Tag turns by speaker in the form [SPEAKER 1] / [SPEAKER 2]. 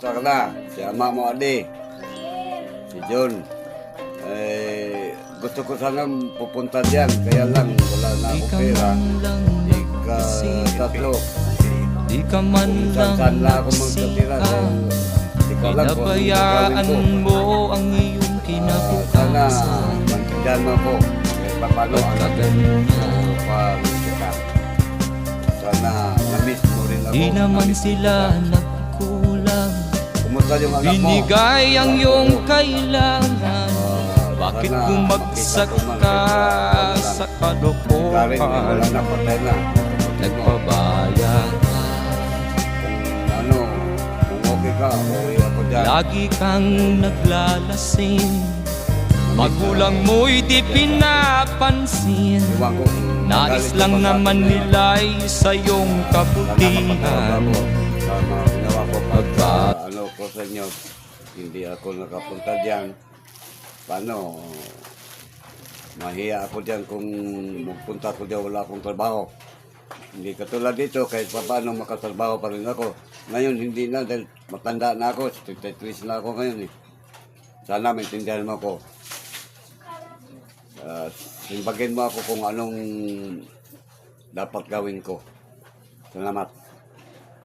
[SPEAKER 1] kumusta ka na? Si ama mo, Adi. Si John. Gusto ko sanang pupunta diyan, kaya lang wala na akong pera. Ika-tatlo.
[SPEAKER 2] Di ka man lang
[SPEAKER 1] Saan lang ako magkatira.
[SPEAKER 2] Pinabayaan mo ang iyong
[SPEAKER 1] Sana
[SPEAKER 2] kinabukasan.
[SPEAKER 1] magkidyan mo ako. Kahit pa paano ang pag-kita. Sana na-miss mo rin ako.
[SPEAKER 2] Di naman sila nagkulang.
[SPEAKER 1] Kumusta yung anak mo?
[SPEAKER 2] Binigay ang iyong kailangan. Bakit
[SPEAKER 1] Sana
[SPEAKER 2] bumagsak
[SPEAKER 1] makita ko
[SPEAKER 2] ka
[SPEAKER 1] man
[SPEAKER 2] sa
[SPEAKER 1] Galing, wala
[SPEAKER 2] kalokohan?
[SPEAKER 1] na, patay na.
[SPEAKER 2] Nagpabaya ka.
[SPEAKER 1] Kung okay ka, okay ako dyan.
[SPEAKER 2] Lagi kang naglalasing. Magulang mo'y di pinapansin.
[SPEAKER 1] Iwan ko,
[SPEAKER 2] Nais lang naman nila'y sa iyong kabutihan.
[SPEAKER 1] Sana ginawa ko pagka ko sa inyo, hindi ako nakapunta dyan. Paano? Mahiya ako dyan kung magpunta ako dyan, wala akong trabaho. Hindi katulad dito, kahit pa paano makatrabaho pa rin ako. Ngayon, hindi na, dahil matanda na ako, 33 na ako ngayon. Sana maintindihan mo ako. Simbagin mo ako kung anong dapat gawin ko. Salamat.